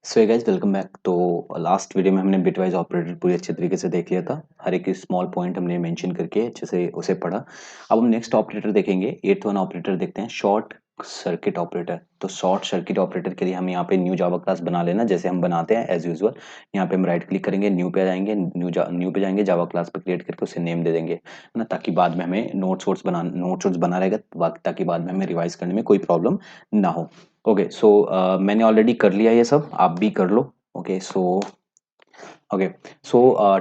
So guys welcome back. तो last video में हमने बिटवाइज ऑपरेटर पूरी अच्छे तरीके से देख लिया था। हर एक स्मॉल पॉइंट हमने मेंशन करके अच्छे से उसे पढ़ा। अब हम नेक्स्ट ऑपरेटर देखेंगे, एट्थ वन ऑपरेटर देखते हैं, शॉर्ट सर्किट ऑपरेटर। तो शॉर्ट सर्किट ऑपरेटर के लिए हम यहाँ पे न्यू जावा क्लास बना लेना, जैसे हम बनाते हैं एज यूजुअल। यहाँ पे हम राइट क्लिक करेंगे, न्यू पे जाएंगे, न्यू पे जाएंगे, जावा क्लास पे क्रिएट करके उसे नेम दे देंगे, है ना, ताकि बाद में हमें नोट्स बना रहेगा, ताकि बाद में हमें रिवाइज करने में कोई प्रॉब्लम ना हो। ओके सो मैंने ऑलरेडी कर लिया ये सब, आप भी कर लो। ओके सो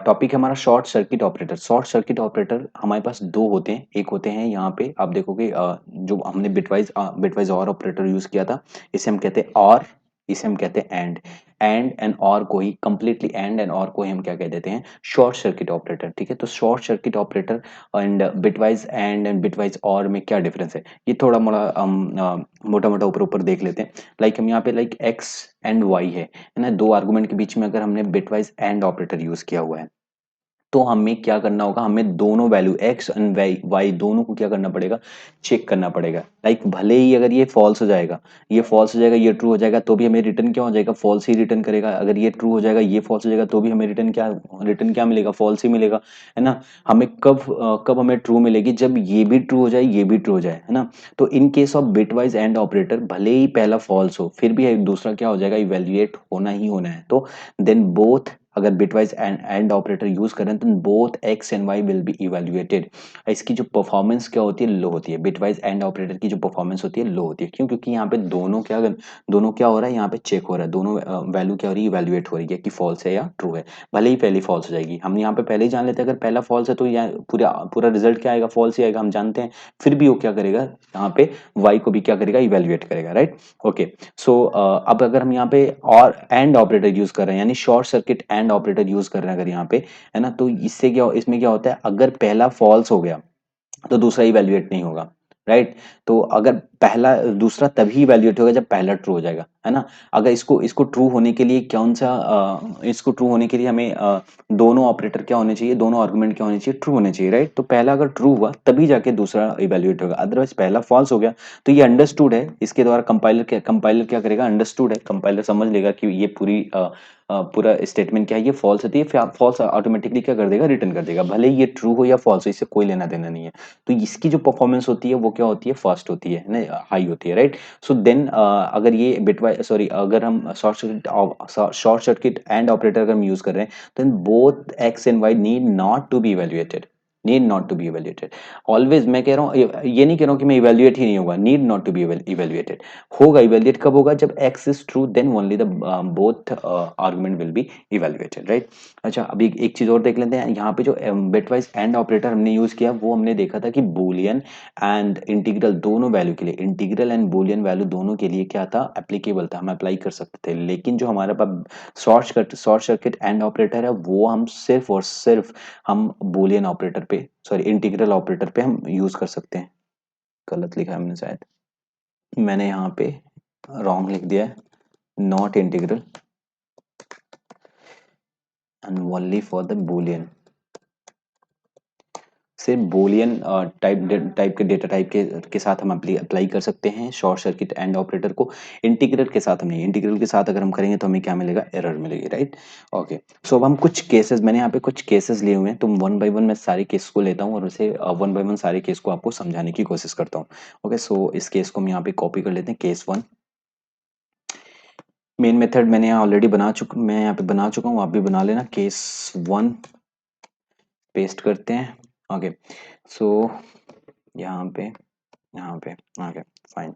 टॉपिक है हमारा short circuit operator. Short circuit operator हमारे पास दो होते हैं। एक होते हैं यहाँ पे आप देखोगे, जो हमने बिटवाइज और ऑपरेटर यूज किया था, इसे हम कहते हैं और, इसे हम कहते हैं एंड एंड और को ही कंप्लीटली, एंड एंड और को ही हम क्या कह देते हैं, शॉर्ट सर्किट ऑपरेटर। ठीक है, तो short circuit operator and bitwise and bitwise और में क्या डिफरेंस है, ये थोड़ा मोड़ा मोटा मोटा ऊपर ऊपर देख लेते हैं। लाइक हम यहाँ पे लाइक एक्स एंड वाई है ना, दो आर्गुमेंट के बीच में अगर हमने बिटवाइज एंड ऑपरेटर यूज किया हुआ है, तो हमें क्या करना होगा, हमें दोनों वैल्यू एक्स एंड वाई दोनों को क्या करना पड़ेगा, चेक करना पड़ेगा। लाइक भले ही अगर ये फॉल्स हो जाएगा, ये फॉल्स हो जाएगा, ये ट्रू हो जाएगा, तो भी हमें रिटर्न क्या हो जाएगा, फॉल्स ही रिटर्न करेगा। अगर ये ट्रू हो जाएगा, ये फॉल्स हो जाएगा, तो भी हमें रिटर्न क्या मिलेगा, फॉल्स ही मिलेगा, है ना। हमें कब हमें ट्रू मिलेगी, जब ये भी ट्रू हो जाए, ये भी ट्रू हो जाए, है ना। तो in case of bitwise and operator, भले ही पहला फॉल्स हो, फिर भी दूसरा क्या हो जाएगा, इवेल्युएट होना ही होना है। तो देन बोथ, अगर बिटवाइज एंड ऑपरेटर यूज करें तो both x and y will be evaluated. इसकी जो परफॉर्मेंस क्या होती है, लो होती है। बिटवाइज एंड ऑपरेटर की जो परफॉर्मेंस होती है, लो होती है। क्यों? क्योंकि यहाँ पे दोनों क्या हो रहा है, यहाँ पे चेक हो रहा है, दोनों वैल्यू क्या हो रही है, इवेल्युएट हो रही है कि फॉल्स है या ट्रू है। भले ही पहली फॉल्स हो जाएगी, हम यहाँ पे पहले ही जान लेते हैं अगर पहला फॉल्स है तो यहाँ पूरा पूरा रिजल्ट क्या आएगा, फॉल्स ही आएगा, हम जानते हैं। फिर भी वो क्या करेगा, यहाँ पे वाई को भी क्या करेगा, इवेल्युएट करेगा, राइट। ओके सो अब अगर हम यहाँ पे और एंड ऑपरेटर यूज कर रहे हैं, यानी short circuit and operator use कर रहे हैं अगर यहाँ पे, है ना, तो इससे क्या, इसमें क्या होता है, अगर पहला फॉल्स हो गया तो दूसरा इवेल्युएट नहीं होगा, राइट। तो अगर पहला दूसरा तभी इवेल्युएट होगा जब पहला ट्रू हो जाएगा, है ना। अगर इसको इसको ट्रू होने के लिए कौन सा इसको ट्रू होने के लिए हमें दोनों ऑपरेटर क्या होने चाहिए, दोनों आर्गुमेंट क्या होने चाहिए, ट्रू होने चाहिए, राइट। तो पहला अगर ट्रू हुआ तभी जाके दूसरा इवेल्युएट होगा, अदरवाइज पहला फॉल्स हो गया तो ये अंडरस्टूड है, इसके द्वारा कंपाइलर क्या करेगा, अंडरस्टूड है, कंपाइलर समझ लेगा कि ये पूरा स्टेटमेंट क्या है, ये फॉल्स होती है, फिर फॉल्स ऑटोमेटिकली क्या कर देगा, रिटर्न कर देगा, भले ही ये ट्रू हो या फॉल्स हो, इससे कोई लेना देना नहीं है। तो इसकी जो परफॉर्मेंस होती है वो क्या होती है, फास्ट होती है ना, हाई होती है, राइट। सो देन अगर ये बिटवाइज सॉरी अगर हम शॉर्ट सर्किट एंड ऑपरेटर अगर हम यूज कर रहे हैं, then both x and y need not to be evaluated, need not to be evaluated. Always मैं कह रहा हूँ, ये नहीं कह रहा हूँ कि मैं इवेल्युएट ही नहीं होगा, need not to be evaluated होगा। इवेल्युएट कब होगा, जब x is true, then only the both argument will be evaluated, right. अच्छा, अभी एक चीज और देख लेते हैं। यहाँ पे जो बिटवाइज एंड ऑपरेटर हमने यूज किया, वो हमने देखा था कि बूलियन एंड इंटीग्रल दोनों वैल्यू के लिए, इंटीग्रल एंड बूलियन वैल्यू दोनों के लिए क्या था, एप्लीकेबल था, हम अप्लाई कर सकते थे। लेकिन जो हमारे पास शॉर्ट सर्किट एंड ऑपरेटर है, वो हम सिर्फ और सिर्फ हम बूलियन ऑपरेटर पे, सॉरी इंटीग्रल ऑपरेटर पे हम यूज कर सकते हैं। गलत लिखा है हमने शायद, मैंने यहाँ पे रॉन्ग लिख दिया है, not integral and only for the Boolean. सिर्फ बूलियन टाइप के डेटा टाइप के साथ हम अप्लाई कर सकते हैं शॉर्ट सर्किट एंड ऑपरेटर को। इंटीग्रल के साथ हम नहीं, इंटीग्रल के साथ अगर हम करेंगे तो हमें क्या मिलेगा, एरर मिलेगी, राइट। ओके सो अब हम कुछ केसेस, मैंने यहाँ पे कुछ केसेस लिए हुए हैं, तो वन बाय वन मैं सारे केस को लेता हूँ और उसे वन बाय वन सारे केस को आपको समझाने की कोशिश करता हूँ। ओके सो इस केस को हम यहाँ पे कॉपी कर लेते हैं, केस वन। मेन मेथड मैंने यहाँ ऑलरेडी मैं यहाँ पे बना चुका हूँ, आप भी बना लेना। केस वन पेस्ट करते हैं। ओके सो यहाँ पे ओके फाइन।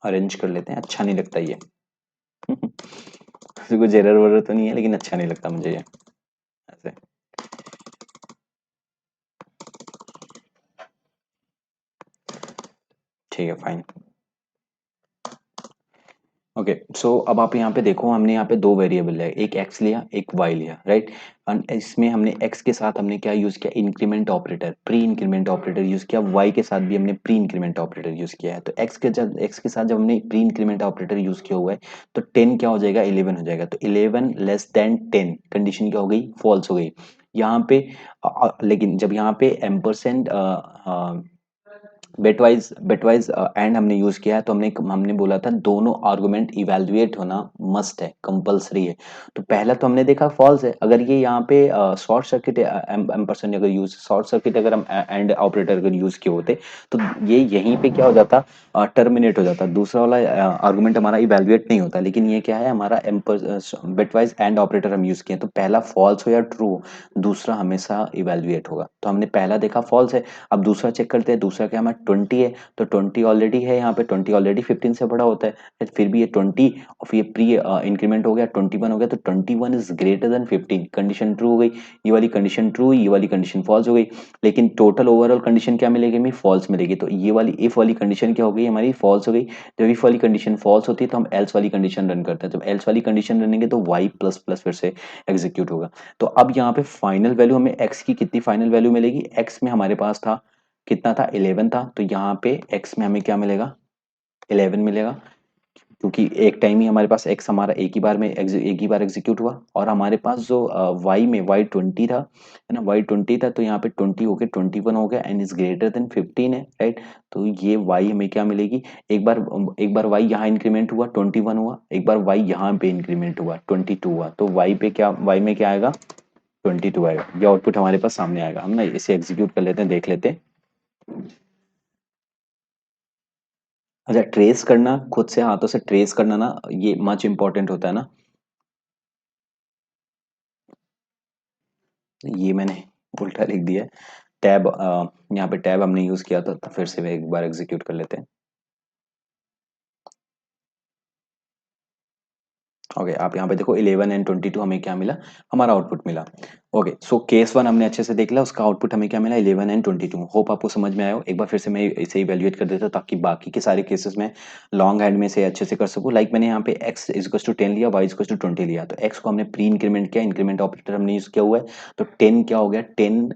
अरेंज कर लेते हैं, अच्छा नहीं लगता ये कुछ एरर वरर तो नहीं है, लेकिन अच्छा नहीं लगता मुझे ये ऐसे। ठीक है फाइन। ओके सो अब आप यहाँ पे देखो, हमने यहाँ पे दो वेरिएबल है, एक x लिया एक y लिया, राइट। एंड इसमें हमने x के साथ हमने क्या यूज किया, increment operator, pre increment operator use किया। y के साथ भी हमने प्री इंक्रीमेंट ऑपरेटर यूज किया है। तो x के साथ जब हमने प्री इंक्रीमेंट ऑपरेटर यूज किया हुआ है, तो 10 क्या हो जाएगा, 11 हो जाएगा। तो 11 लेस देन 10 कंडीशन क्या हो गई, फॉल्स हो गई। यहाँ पे लेकिन जब यहाँ पे एम्परसेंड बिटवाइज एंड हमने यूज किया है, तो हमने बोला था दोनों आर्गुमेंट इवेल्युएट होना मस्ट है, कंपलसरी है। तो पहला तो हमने देखा फॉल्स है। अगर ये यहाँ पे शॉर्ट सर्किट एम्परसेंड अगर यूज शॉर्ट सर्किट अगर हम एंड ऑपरेटर अगर यूज किए होते, तो ये यहीं पे क्या हो जाता, टर्मिनेट हो जाता, दूसरा वाला आर्गुमेंट हमारा इवेल्युएट नहीं होता। लेकिन ये क्या है, हमारा बिटवाइज एंड ऑपरेटर हम यूज किए, तो पहला फॉल्स हो या ट्रू, दूसरा हमेशा इवेल्युएट होगा। तो हमने पहला देखा फॉल्स है। अब दूसरा चेक करते हैं, दूसरा क्या हमारा 20 है, तो 20 ऑलरेडी है यहाँ पे, 20 ऑलरेडी 15 से बड़ा होता है, फिर भी ये 20 और फिर ये प्री इंक्रीमेंट हो गया, 21 हो गया, तो 21 is greater then 15, condition true हो गई। ये वाली कंडीशन ट्रू, ये वाली कंडीशन फॉल्स हो गई। लेकिन टोटल ओवरऑल कंडीशन क्या मिलेगी हमें, फॉल्स मिलेगी। तो ये वाली इफ वाली कंडीशन क्या हो गई हमारी, फॉल्स हो गई। जब इफ वाली कंडीशन फॉल्स होती है तो हम एल्स वाली कंडीशन रन करते हैं। जब एल्स वाली कंडीशन रनेंगे तो वाई प्लस प्लस फिर से एग्जीक्यूट होगा। तो अब यहाँ पे फाइनल वैल्यू हमें एक्स की कितनी फाइनल वैल्यू मिलेगी, एक्स में हमारे पास था कितना था, 11 था, तो यहाँ पे एक्स में हमें क्या मिलेगा, 11 मिलेगा। क्योंकि एक टाइम ही हमारे पास एक्स हमारा एक ही बार एग्जीक्यूट हुआ। और हमारे पास जो वाई में वाई 20 था, है ना, वाई 20 था, तो यहाँ पे 20 हो गया, 21 हो गया, एंड इज ग्रेटर देन 15 है, राइट। तो ये वाई हमें क्या मिलेगी, एक बार वाई यहाँ इंक्रीमेंट हुआ 21 हुआ, एक बार वाई यहाँ पे इंक्रीमेंट हुआ 22 हुआ, तो वाई में क्या आएगा, 22 आएगा। ये आउटपुट हमारे पास सामने आएगा। हम ना इसे एग्जीक्यूट कर लेते हैं, देख लेते हैं। अच्छा, ट्रेस करना, खुद से हाथों से ट्रेस करना ना, ये मच इंपॉर्टेंट होता है ना। ये मैंने उल्टा लिख दिया है। टैब, यहाँ पे टैब हमने यूज किया था, तो फिर से एक बार एग्जीक्यूट कर लेते हैं। ओके, आप यहाँ पे देखो 11 एंड 22 हमें क्या मिला, हमारा आउटपुट मिला। ओके, सो केस वन हमने अच्छे से देख लिया, उसका आउटपुट हमें क्या मिला, 11 एंड 22। होप आपको समझ में आया हो। एक बार फिर से मैं इसे इवेल्युएट कर देता हूँ, ताकि बाकी के सारे केसेस में लॉन्ग हैंड में से अच्छे से कर सकूँ। लाइक मैंने यहाँ पे x इज टू 10 लिया, y इज टू 20 लिया, तो x को हमने प्री इंक्रीमेंट किया, इंक्रीमेंट ऑपरेटर हमने यूज किया हुआ है। तो 10 क्या हो गया, 10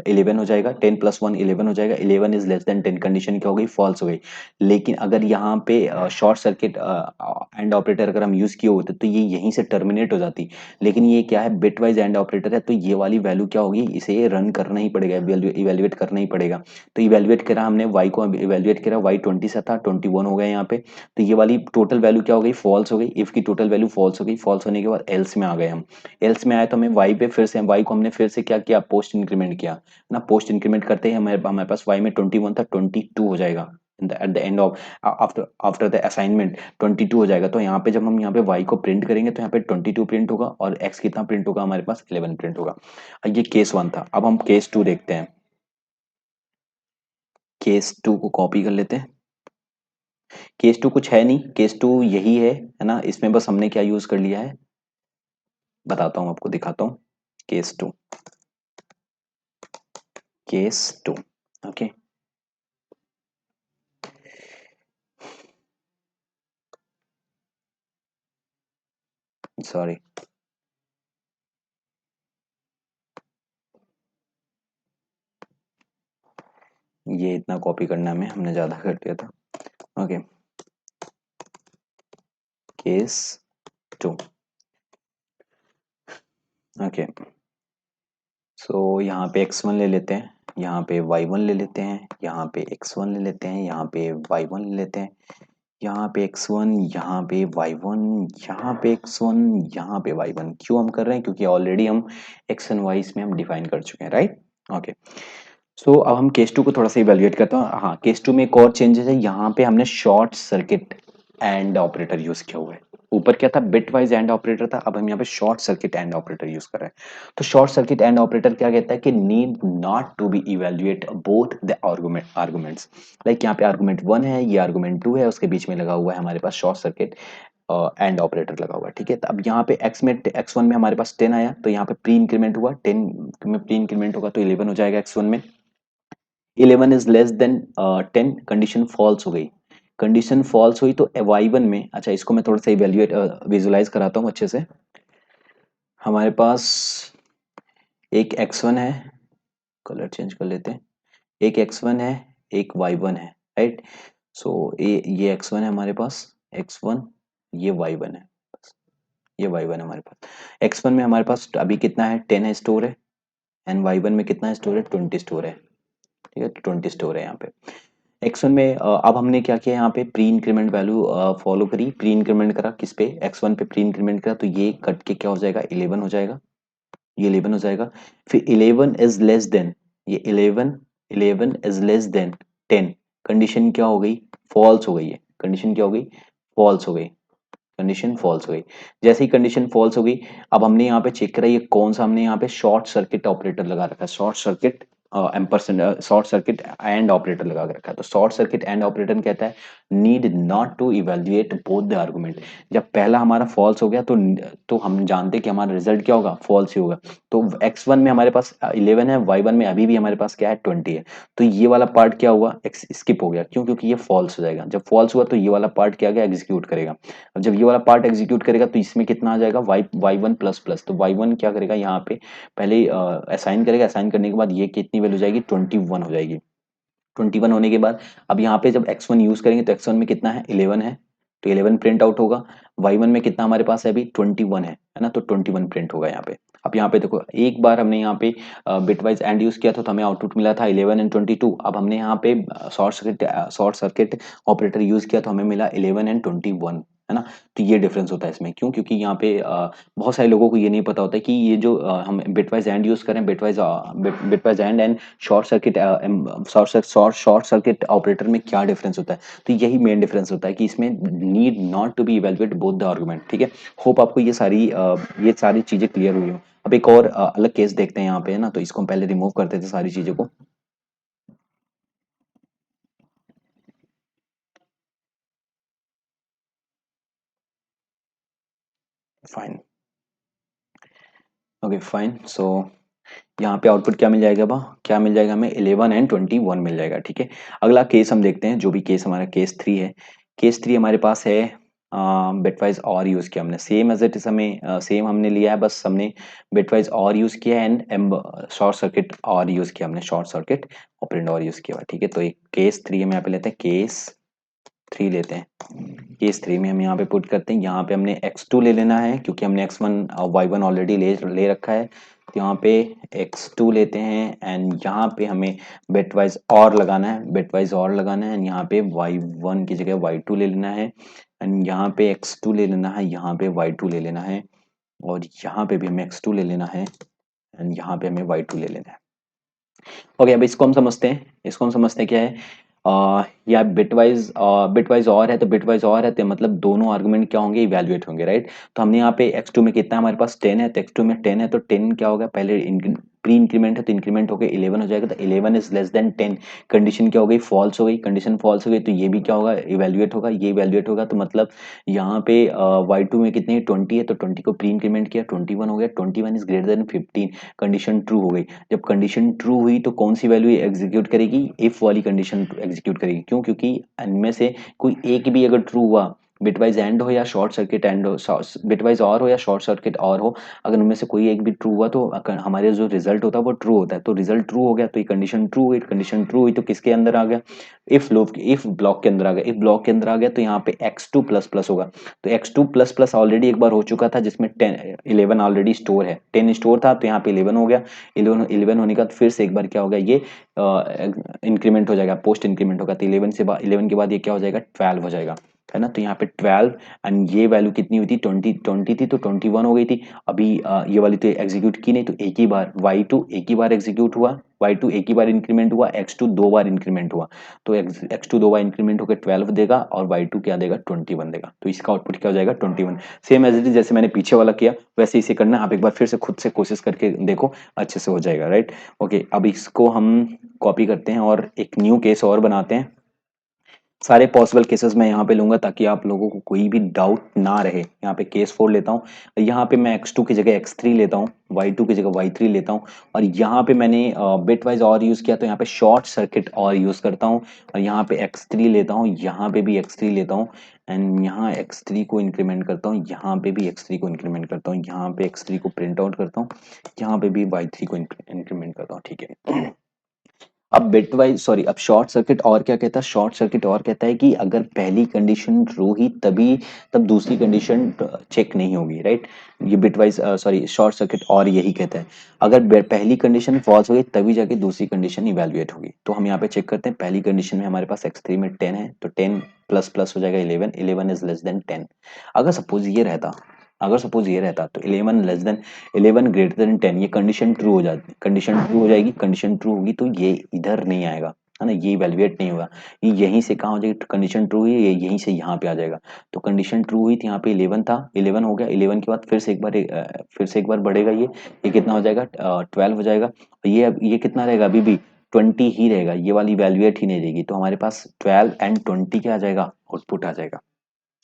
11 हो जाएगा, 10 प्लस 1 11 हो जाएगा, 11 इज लेस देन 10, कंडीशन क्या हो गई, फॉल्स हो गई। लेकिन अगर यहाँ पे शॉर्ट सर्किट एंड ऑपरेटर अगर हम यूज किए होते, तो ये यहीं से टर्मिनेट हो जाती। लेकिन ये क्या है, बिट वाइज एंड ऑपरेटर है, तो ये वाली वैल्यू क्या होगी, इसे रन करना ही पड़ेगा, इवेल्युएट करना ही पड़ेगा। तो इवेल्युएट करा हमने, वाई को इवेल्युएट करा, वाई 20 से था, 21 हो गया यहाँ पे। तो ये वाली टोटल वैल्यू क्या हो गई, फॉल्स हो गई। इफ की टोटल वैल्यू फॉल्स हो गई, फॉल्स होने के बाद एल्स में आ गए हम। एल्स में आए तो हमें वाई पे फिर से, वाई को हमने फिर से क्या किया, पोस्ट इंक्रीमेंट किया ना। पोस्ट इंक्रीमेंट करते ही हमारे हमारे पास वाई में 21 था, 22 हो जाएगा at the end of, after after the assignment 22 हो जाएगा। तो यहाँ पे जब हम यहाँ पे y को प्रिंट करेंगे, तो यहाँ पे 22 प्रिंट होगा, और x कितना प्रिंट होगा, हमारे पास 11 प्रिंट होगा। ये केस वन था। अब हम केस टू देखते हैं। केस टू को कॉपी कर लेते हैं। केस टू कुछ है नहीं, केस टू यही है ना। इसमें बस हमने क्या यूज कर लिया है, बताता हूँ आपको, दिखाता हूँ। Case two, case two, okay, sorry, ये इतना कॉपी करना में हमने ज्यादा कर दिया था। Okay, case two, okay. So यहाँ पे x1 ले लेते हैं, यहाँ पे y1 ले लेते हैं, यहाँ पे x1 ले लेते हैं, यहाँ पे y1 ले लेते हैं, यहाँ पे x1, यहाँ पे y1, यहाँ पे x1, यहाँ पे y1। क्यों हम कर रहे हैं, क्योंकि ऑलरेडी हम x एंड y इसमें हम डिफाइन कर चुके हैं, राइट। ओके, सो अब हम केस टू को थोड़ा सा इवेल्युएट करते हैं। हाँ, केस टू में एक और चेंजेस है, यहाँ पे हमने short circuit and operator use किया हुआ है। ऊपर क्या था, बिट वाइज एंड ऑपरेटर था, अब हम यहाँ पे short circuit and operator use कर रहे हैं। तो शॉर्ट सर्किट एंड ऑपरेटर क्या कहता है कि need not to be evaluate both the arguments. Like यहाँ पे आर्गुमेंट 1 है, ये आर्गुमेंट 2 है, उसके बीच में लगा हुआ है हमारे पास शॉर्ट सर्किट एंड ऑपरेटर लगा हुआ है, ठीक है। तो अब यहाँ पे x1 में हमारे पास 10 आया, तो यहाँ पे प्री इंक्रीमेंट हुआ, 10 में प्री इंक्रीमेंट होगा, तो 11 हो जाएगा x1 में। 11 is less than 10, condition false हो गई। कंडीशन फॉल्स हुई तो y1 में, अच्छा इसको मैं थोड़ा सा इवेल्युएट विजुलाइज कराता हूँ अच्छे से। हमारे पास एक x1 है, कलर चेंज कर लेते हैं। एक x1 है, एक y1 है, राइट। सो ये x1 है हमारे पास, x1, ये y1 है, ये y1 है हमारे पास। x1 में हमारे पास अभी कितना है, 10 है स्टोर है, एंड y1 में कितना है स्टोर है, 20 स्टोर है, ठीक है, तो 20 स्टोर है यहाँ पे। x1 में अब हमने क्या किया यहाँ पे प्री इंक्रीमेंट वैल्यू फॉलो करी, प्री इंक्रीमेंट करा किस पे, x1 पे प्री इंक्रीमेंट करा, तो ये कट के क्या हो जाएगा 11 हो जाएगा, ये 11 हो जाएगा। फिर 11 इज लेस देन, ये 11 इज लेस देन 10, कंडीशन क्या हो गई, फॉल्स हो गई है, कंडीशन क्या हो गई, फॉल्स हो गई, कंडीशन फॉल्स हो गई। जैसे ही कंडीशन फॉल्स हो गई, अब हमने यहाँ पे चेक करा ये कौन सा, हमने यहाँ पे शॉर्ट सर्किट ऑपरेटर लगा रखा है, short circuit ampersand, short circuit and operator लगा के रखा है। तो शॉर्ट सर्किट एंड ऑपरेटर कहता है need not to evaluate both the argument. जब पहला हमारा फॉल्स हो गया तो हम जानते कि हमारा रिजल्ट क्या होगा, फॉल्स ही होगा। तो x1 में हमारे पास 11 है, y1 में अभी भी हमारे पास क्या है 20 है, तो ये वाला पार्ट क्या हुआ, स्किप हो गया, क्यों, क्योंकि ये फॉल्स हो जाएगा। जब फॉल्स हुआ तो ये वाला पार्ट क्या गया, एग्जीक्यूट करेगा। अब जब ये वाला पार्ट एग्जीक्यूट करेगा तो इसमें कितना आ जाएगा, वाई वन प्लस प्लस, तो वाई वन क्या करेगा यहाँ पे पहले असाइन करेगा, असाइन करने के बाद ये कितनी वैल्यू जाएगी 21 हो जाएगी। 21 होने के बाद अब यहाँ पे जब x1 यूज करेंगे तो x1 में कितना है 11 है, तो 11 प्रिंट आउट होगा। y1 में कितना हमारे पास है अभी 21 है ना, तो 21 प्रिंट होगा यहाँ पे। अब यहाँ पे देखो एक बार हमने यहाँ पे बिटवाइज एंड यूज किया था तो हमें आउटपुट मिला था 11 एंड 22। अब हमने यहाँ पे शॉर्ट सर्किट ऑपरेटर यूज किया तो हमें मिला 11 एंड 21, है ना। तो ये डिफरेंस होता है इसमें, क्यों, क्योंकि यहाँ पे बहुत सारे लोगों को ये नहीं पता होता है कि ये जो हम बिटवाइज एंड यूज करें, bitwise and short circuit operator में क्या डिफरेंस होता है। तो यही मेन डिफरेंस होता है कि इसमें need not to be evaluate both the argument, ठीक है। होप आपको ये सारी चीजें क्लियर हुई हो। अब एक और अलग केस देखते हैं यहाँ पे, है ना, तो इसको हम पहले रिमूव करते थे सारी चीजों को। Fine, okay fine. सो यहाँ पे आउटपुट क्या मिल जाएगा, बा क्या मिल जाएगा हमें 11 एंड 21 मिल जाएगा, ठीक है। अगला केस हम देखते हैं, जो भी केस हमारा केस 3 है। केस 3 हमारे पास है बिटवाइज और यूज किया हमने, सेम एज इट इज, हमें सेम हमने लिया है, बस हमने बिटवाइज और यूज किया एंड शॉर्ट सर्किट और यूज किया हमने, शॉर्ट सर्किट ऑपरेंड और यूज किया हुआ, ठीक है। तो एक केस 3 हम यहाँ पे लेते हैं, केस 3 लेते हैं। केस 3 में हम यहाँ पे पुट करते हैं, यहाँ पे हमने x2 ले लेना है क्योंकि हमने x1 और y1 ऑलरेडी ले रखा है। तो यहाँ पे x2 लेते हैं एंड यहाँ पे हमें बिटवाइज और लगाना है, बिटवाइज और लगाना है एंड यहाँ पे y1 की जगह y2 ले लेना है एंड यहाँ पे x2 ले लेना है, यहाँ पे y2 ले लेना है और यहाँ पे भी हमें x2 ले लेना है एंड यहाँ पे हमें y2 ले लेना है। ओके, अब इसको हम समझते हैं, इसको हम समझते हैं क्या है। या बिटवाइज और है, तो बिटवाइज और है तो मतलब दोनों आर्गुमेंट क्या होंगे, इवैल्यूएट होंगे, राइट। तो हमने यहाँ पे x2 में कितना हमारे पास 10 है, तो x2 में 10 है तो 10 क्या होगा, पहले प्री इंक्रीमेंट है तो इंक्रीमेंट होकर 11 हो जाएगा, तो 11 इज लेस देन 10, कंडीशन क्या हो गई, फॉल्स हो गई, कंडीशन फॉल्स हो गई तो ये भी क्या होगा, इवैल्यूएट होगा, ये इवैल्यूएट होगा। तो मतलब यहाँ पे y2 में कितने 20 है तो 20 को प्री इंक्रीमेंट किया 21 हो गया, 21 is greater then 15, condition true हो गई। जब कंडीशन ट्रू हुई तो कौन सी वैल्यू एग्जीक्यूट करेगी, इफ वाली कंडीशन एग्जीक्यूट करेगी, क्यों, क्योंकि इनमें से कोई एक भी अगर ट्रू हुआ, बिटवाइज एंड हो या शॉर्ट सर्किट एंड हो, बिटवाइज और हो या शॉर्ट सर्किट और हो, अगर उनमें से कोई एक भी ट्रू हुआ तो हमारे जो रिजल्ट होता है वो ट्रू होता है। तो रिजल्ट ट्रू हो गया तो ये कंडीशन ट्रू हुई, कंडीशन ट्रू हुई तो किसके अंदर आ गया, इफ ब्लॉक के अंदर आ गया, इफ ब्लॉक के अंदर आ गया तो यहाँ पे x2 प्लस प्लस होगा। तो x2 प्लस प्लस ऑलरेडी एक बार हो चुका था जिसमें 11 ऑलरेडी स्टोर है, 10 स्टोर था तो यहाँ पे 11 हो गया, 11 होने के बाद फिर से एक बार क्या होगा, ये इंक्रीमेंट हो जाएगा, पोस्ट इंक्रीमेंट होगा, तो 11 के बाद ये क्या हो जाएगा 12 हो जाएगा, है ना। तो यहाँ पे 12 एंड ये वैल्यू कितनी हुई थी 20 थी तो 21 हो गई थी। अभी ये वाली तो एग्जीक्यूट की नहीं, तो एक ही बार y2 एक ही बार एग्जीक्यूट हुआ, y2 एक ही बार इंक्रीमेंट हुआ, x2 दो बार इंक्रीमेंट हुआ, तो x2 दो बार इंक्रीमेंट होकर 12 देगा और y2 क्या देगा 21 देगा, तो इसका आउटपुट क्या हो जाएगा 21। सेम एज इट इज जैसे मैंने पीछे वाला किया वैसे इसे करना, आप एक बार फिर से खुद से कोशिश करके देखो, अच्छे से हो जाएगा, राइट। ओके, अब इसको हम कॉपी करते हैं और एक न्यू केस और बनाते हैं। सारे पॉसिबल केसेस मैं यहाँ पे लूंगा ताकि आप लोगों को कोई भी डाउट ना रहे। यहाँ पे केस 4 लेता हूँ, यहाँ पे मैं x2 की जगह x3 लेता हूँ, y2 की जगह y3 लेता हूँ और यहाँ पे मैंने बिट वाइज और यूज किया तो यहाँ पे शॉर्ट सर्किट और यूज करता हूँ और यहाँ पे x3 लेता हूँ, यहाँ पे भी x3 लेता हूँ एंड यहाँ x3 को इंक्रीमेंट करता हूँ, यहाँ पे भी x3 को इंक्रीमेंट करता हूँ, यहाँ पे x3 को प्रिंट आउट करता हूँ, यहाँ पे भी y3 को इंक्रीमेंट करता हूँ, ठीक है। अब बिट वाइज सॉरी अब शॉर्ट सर्किट और क्या कहता है, शॉर्ट सर्किट और कहता है कि अगर पहली कंडीशन ट्रू ही तभी तब दूसरी कंडीशन चेक नहीं होगी, राइट। ये bit wise sorry short circuit और यही कहता है, अगर पहली कंडीशन फॉल्स हो गई तभी जाके दूसरी कंडीशन इवेलुएट होगी। तो हम यहाँ पे चेक करते हैं, पहली कंडीशन में हमारे पास x3 में 10 है, तो 10 प्लस प्लस हो जाएगा 11, 11 इज लेस देन 10। अगर सपोज ये रहता, अगर सपोज ये रहता तो 11 लेस देन 11 ग्रेटर देन 10, ये कंडीशन ट्रू हो जाती, कंडीशन ट्रू हो जाएगी, कंडीशन ट्रू होगी तो ये इधर नहीं आएगा, है ना, ये इवेलुएट नहीं होगा, ये यहीं से कहाँ हो जाएगी, कंडीशन ट्रू हुई ये यहीं से यहाँ पे आ जाएगा। तो कंडीशन ट्रू हुई थी, यहाँ पे 11 था, 11 हो गया, 11 के बाद फिर से एक बार फिर से एक बार बढ़ेगा, ये कितना हो जाएगा 12 हो जाएगा, और ये कितना रहेगा अभी भी 20 ही रहेगा, ये वाली इवेलुएट ही नहीं रहेगी। तो हमारे पास 12 एंड 20 क्या आ जाएगा, आउटपुट आ जाएगा,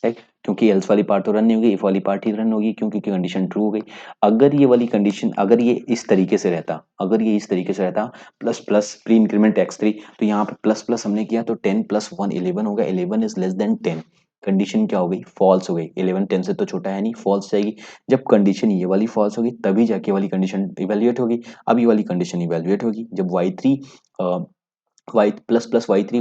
राइट। क्योंकि एल्स वाली पार्ट तो रन नहीं होगी, इफ वाली पार्ट ही रन होगी, क्यों, क्योंकि कंडीशन ट्रू हो गई। अगर ये वाली कंडीशन, अगर ये इस तरीके से रहता, अगर ये इस तरीके से रहता plus plus pre increment x3, तो यहाँ पे प्लस प्लस हमने किया तो 10 प्लस 1 11 होगा, 11 इज लेस देन 10, कंडीशन क्या हो गई, फॉल्स हो गई, 11 10 से तो छोटा है नहीं, फॉल्स जाएगी। जब कंडीशन ये वाली फॉल्स होगी तभी जाके वाली कंडीशन इवेल्युएट होगी। अब ये वाली कंडीशन इवेल्युएट होगी जब y3 y plus plus y three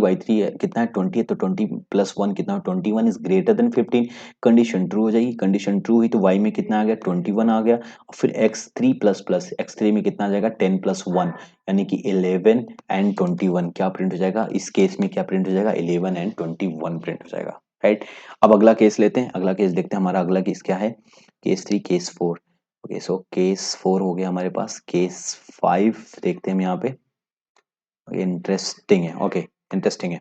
कितना है 20 है, तो 20 प्लस 1 कितना है 21 is greater then 15, condition true हो जाएगी, कंडीशन ट्रू हुई तो वाई में कितना आ गया 21 आ गया, और फिर x3 प्लस प्लस x3 में कितना आ जाएगा 10 प्लस 1, यानी कि 11 एंड 21 क्या प्रिंट हो जाएगा, इस केस में क्या प्रिंट हो जाएगा 11 एंड 21 प्रिंट हो जाएगा, राइट। अब अगला केस लेते हैं, अगला केस देखते हैं, हमारा अगला केस क्या है, case 3 case 4। Okay so case 4 हो गया हमारे पास, केस 5 देखते हैं हम यहाँ पे, इंटरेस्टिंग है, ओके इंटरेस्टिंग है।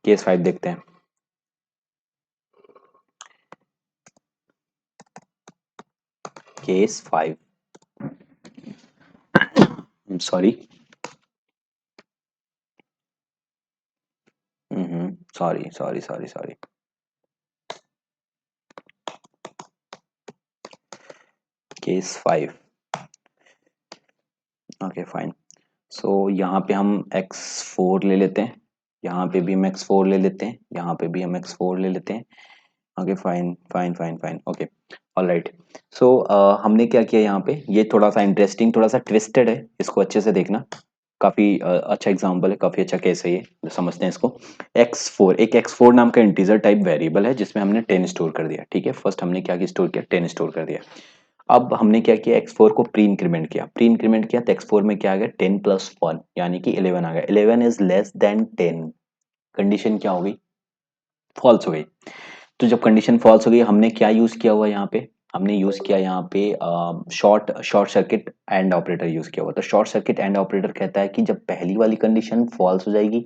केस 5 देखते हैं, case 5, sorry, sorry sorry sorry sorry, case 5, okay fine. So यहाँ पे हम x4 ले लेते हैं, यहाँ पे भी हम x4 ले लेते हैं, यहाँ पे भी हम x4 ले लेते हैं, okay fine fine fine fine, okay alright. So हमने क्या किया यहाँ पे, ये थोड़ा सा इंटरेस्टिंग, थोड़ा सा ट्विस्टेड है, इसको अच्छे से देखना, काफी अच्छा एग्जांपल है, काफी अच्छा केस है ये, जो समझते हैं इसको। x4, एक x4 नाम का इंटीजर टाइप वेरिएबल है जिसमें हमने 10 स्टोर कर दिया, ठीक है, फर्स्ट हमने क्या स्टोर किया 10 स्टोर कर दिया। अब हमने क्या किया x4 को प्री इंक्रीमेंट किया, प्री इंक्रीमेंट किया तो x4 में क्या आ गया 10 प्लस 1 यानी कि 11 आ गया, 11 इज लेस देन 10, कंडीशन क्या हो गई, फॉल्स हो गई। तो जब कंडीशन फॉल्स हो गई हमने क्या यूज किया हुआ यहाँ पे, हमने यूज किया यहाँ पे short short circuit and operator use किया हुआ। तो शॉर्ट सर्किट एंड ऑपरेटर कहता है कि जब पहली वाली कंडीशन फॉल्स हो जाएगी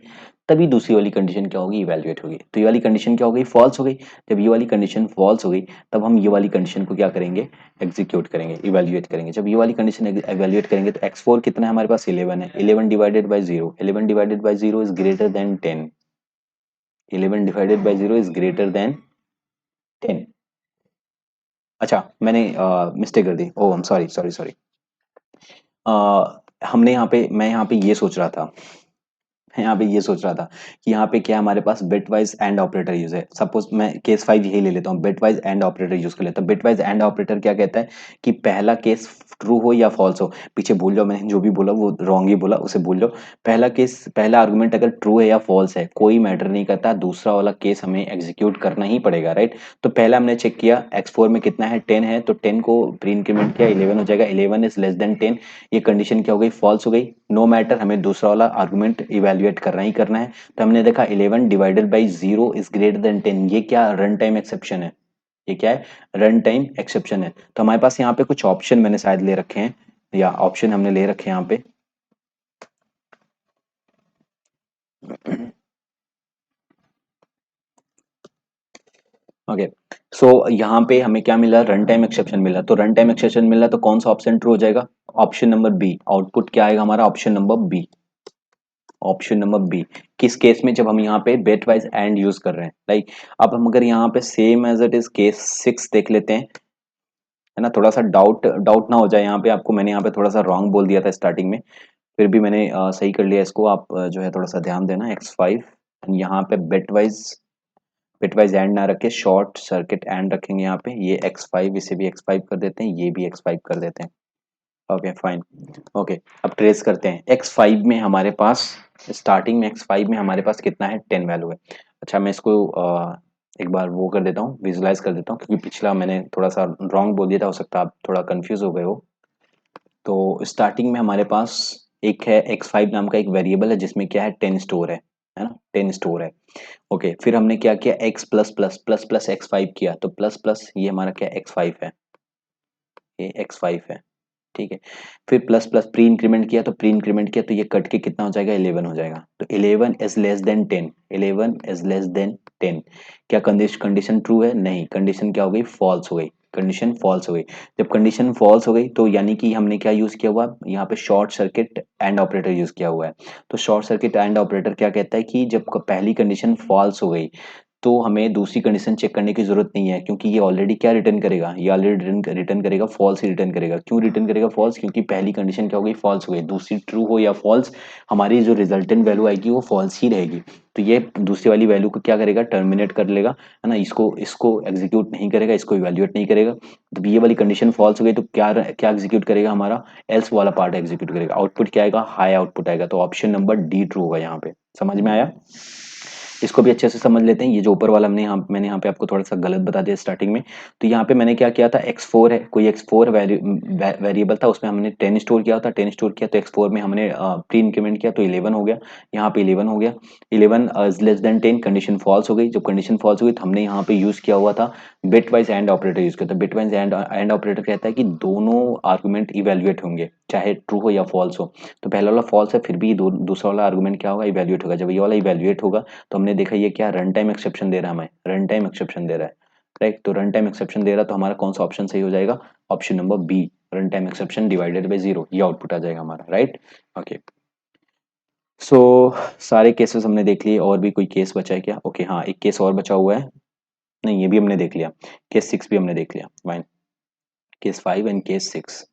तभी दूसरी वाली कंडीशन क्या होगी, इवेल्युएट होगी। तो ये वाली कंडीशन क्या हो गई, फॉल्स हो गई। जब ये वाली कंडीशन फॉल्स हो गई तब हम ये वाली कंडीशन को क्या करेंगे, एग्जीक्यूट करेंगे, इवेल्युएट करेंगे। जब ये वाली कंडीशन इवेल्युएट करेंगे तो x4 कितना है हमारे पास 11 है, 11 divided by 0, 11 divided by 0 is greater than 10, 11 divided by 0 is greater than 10। अच्छा मैंने मिस्टेक कर दी, oh I am sorry sorry sorry. हमने यहाँ पे, मैं यहाँ पे ये सोच रहा था, मैं यहाँ पे ये सोच रहा था कि यहाँ पे क्या हमारे पास bitwise and operator use है। सपोज मैं केस 5 यही ले लेता हूँ, bitwise and operator use कर लेता हूँ। बिट वाइज एंड ऑपरेटर क्या कहता है कि पहला केस ट्रू हो या फॉल्स हो, पीछे भूल जाओ मैंने जो भी बोला वो रॉन्ग ही बोला, उसे भूल जाओ। पहला केस, पहला आर्गुमेंट अगर ट्रू है या फॉल्स है कोई मैटर नहीं करता, दूसरा वाला केस हमें एग्जीक्यूट करना ही पड़ेगा, राइट। तो पहला हमने चेक किया x4 में कितना है 10 है, तो 10 को प्री इंक्रीमेंट किया 11 हो जाएगा, 11 इज लेस देन 10, ये कंडीशन क्या हो गई, फॉल्स हो गई। नो मैटर, हमें दूसरा वाला आर्गुमेंट इवेल्युएट करना ही करना है। तो हमने देखा 11 divided by 0 is greater than 10, ये क्या रन टाइम एक्सेप्शन है, ये क्या है रन टाइम एक्सेप्शन है। तो हमारे पास यहाँ पे कुछ ऑप्शन मैंने शायद ले रखे हैं, या ऑप्शन हमने ले रखे हैं यहाँ पे। ओके सो यहाँ पे हमें क्या मिला, रन टाइम एक्सेप्शन मिला। तो रन टाइम एक्सेप्शन मिला तो कौन सा ऑप्शन ट्रू हो जाएगा, ऑप्शन नंबर बी, आउटपुट क्या आएगा हमारा, option number B, option number B. किस केस में, जब हम यहाँ पे बेट वाइज एंड यूज कर रहे हैं, लाइक अब हम अगर यहाँ पे same as it is case 6 देख लेते हैं, है ना, थोड़ा सा डाउट डाउट ना हो जाए यहाँ पे आपको, मैंने यहाँ पे थोड़ा सा रॉन्ग बोल दिया था स्टार्टिंग में, फिर भी मैंने सही कर लिया इसको, आप जो है थोड़ा सा ध्यान देना, x5 यहाँ पे बिटवाइज एंड ना रखे, शॉर्ट सर्किट एंड रखेंगे यहाँ पे, ये x5 इसे भी x5 कर देते हैं, ये भी x5 कर देते हैं, ओके फाइन। ओके, अब ट्रेस करते हैं। x5 में हमारे पास, स्टार्टिंग में x5 में हमारे पास कितना है, 10 वैल्यू है। अच्छा मैं इसको एक बार वो कर देता हूँ, विजुलाइज कर देता हूँ, क्योंकि पिछला मैंने थोड़ा सा रॉन्ग बोल दिया था, हो सकता है आप थोड़ा कंफ्यूज हो गए हो। तो स्टार्टिंग में हमारे पास एक है x5 नाम का एक वेरिएबल है, जिसमें क्या है, 10 स्टोर है ना, 10 स्टोर है। ओके, फिर हमने क्या किया, x plus plus plus plus x5 किया, तो प्लस प्लस ये हमारा क्या, x5 है, ये x5 है। ठीक है, फिर प्लस प्लस प्री इंक्रीमेंट किया, तो प्री इंक्रीमेंट किया तो ये कट के कितना हो जाएगा, 11 हो जाएगा। तो 11 is less than 10, 11 is less than 10। क्या कंडीशन ट्रू है, नहीं, कंडीशन क्या हो गई, फॉल्स हो गई, कंडीशन फॉल्स हो गई। जब कंडीशन फॉल्स हो गई तो यानी कि हमने क्या यूज किया हुआ, यहाँ पे short circuit and operator use किया हुआ है। तो शॉर्ट सर्किट एंड ऑपरेटर क्या कहता है कि जब पहली कंडीशन फॉल्स हो गई तो हमें दूसरी कंडीशन चेक करने की जरूरत नहीं है, क्योंकि ये ऑलरेडी क्या रिटर्न करेगा, ये ऑलरेडी रिटर्न करेगा फॉल्स ही रिटर्न करेगा। क्यों रिटर्न करेगा फॉल्स, क्योंकि पहली कंडीशन क्या हो गई, फॉल्स हो गई, दूसरी ट्रू हो या फॉल्स, हमारी जो रिजल्टेंट वैल्यू आएगी वो फॉल्स ही रहेगी। तो ये दूसरी वाली वैल्यू को क्या करेगा, टर्मिनेट कर लेगा, है ना, इसको इसको एग्जीक्यूट नहीं करेगा, इसको इवेल्युएट नहीं करेगा। तो ये वाली कंडीशन फॉल्स हो गई तो क्या क्या एग्जीक्यूट करेगा, हमारा एल्स वाला पार्ट एग्जीक्यूट करेगा। आउटपुट क्या आएगा, हाई आउटपुट आएगा। तो ऑप्शन नंबर डी ट्रू होगा यहाँ पे। समझ में आया? इसको भी अच्छे से समझ लेते हैं। ये जो ऊपर वाला मैंने यहाँ पे आपको थोड़ा सा गलत बता दिया स्टार्टिंग में। तो यहाँ पे मैंने क्या किया था, x4 है, कोई x4 वेरिएबल था, उसमें हमने 10 स्टोर किया था, 10 स्टोर किया तो x4 में हमने प्री इंक्रीमेंट किया तो 11 हो गया। यहाँ पे 11 हो गया, 11 is less than 10, condition false हो गई। जब कंडीशन फॉल्स हुई तो हमने यहाँ पे यूज किया हुआ था bit wise and operator use किया था। बिट वाइज एंड ऑपरेटर कहता है कि दोनों आर्गुमेंट इवेल्युएट होंगे, चाहे ट्रू हो या फॉल्स हो। तो पहला वाला फॉल्स है, फिर भी दूसरा वाला आर्गुमेंट क्या होगा, इवेल्युएट होगा। जब ये वाला इवेल्युएट होगा तो हमने देखा ये क्या, रन टाइम एक्सेप्शन दे रहा है, हमें रन टाइम एक्सेप्शन दे रहा है। राइट, तो रन टाइम एक्सेप्शन दे रहा है तो हमारा कौन सा ऑप्शन सही हो जाएगा, option number B, run time exception divided by 0, ये आउटपुट आ जाएगा हमारा। Right, okay. सो सारे केसेस हमने देख लिए, और भी कोई केस बचा है क्या? ओके हाँ, एक केस और बचा हुआ है, नहीं ये भी हमने देख लिया, केस 6 भी हमने देख लिया। फाइन, केस 5 एंड केस 6,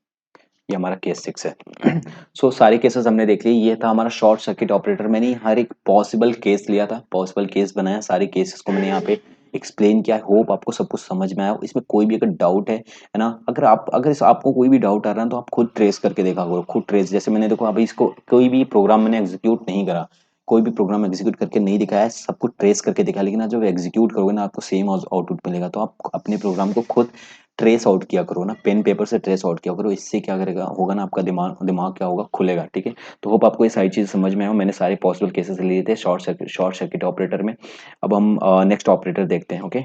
ये हमारा केस 6 है। सो सारे केसेस हमने देख लिए। ये था हमारा शॉर्ट सर्किट ऑपरेटर। मैंने हर एक पॉसिबल केस लिया था, पॉसिबल केस बनाया, सारे केसेस को मैंने यहाँ पे एक्सप्लेन किया। होप आपको सब कुछ समझ में आया हो। इसमें कोई भी अगर डाउट है ना, अगर आपको कोई भी डाउट आ रहा है तो आप खुद ट्रेस करके देखा करो, खुद ट्रेस। जैसे मैंने देखो अभी इसको कोई भी प्रोग्राम मैंने एग्जीक्यूट नहीं करा, कोई भी प्रोग्राम एग्जीक्यूट करके नहीं दिखाया, सब कुछ ट्रेस करके दिखा, लेकिन आप जब एग्जीक्यूट करोगे ना आपको सेम आउटपुट मिलेगा। तो आप अपने प्रोग्राम को खुद ट्रेस आउट किया करो ना, पेन पेपर से ट्रेस आउट किया करो। इससे क्या करेगा, होगा ना, आपका दिमाग दिमाग क्या होगा, खुलेगा। ठीक है, तो होप आपको ये सारी चीज समझ में आए हो। मैंने सारे पॉसिबल केसेस लिए थे शॉर्ट सर्किट ऑपरेटर में। अब हम नेक्स्ट ऑपरेटर देखते हैं। ओके।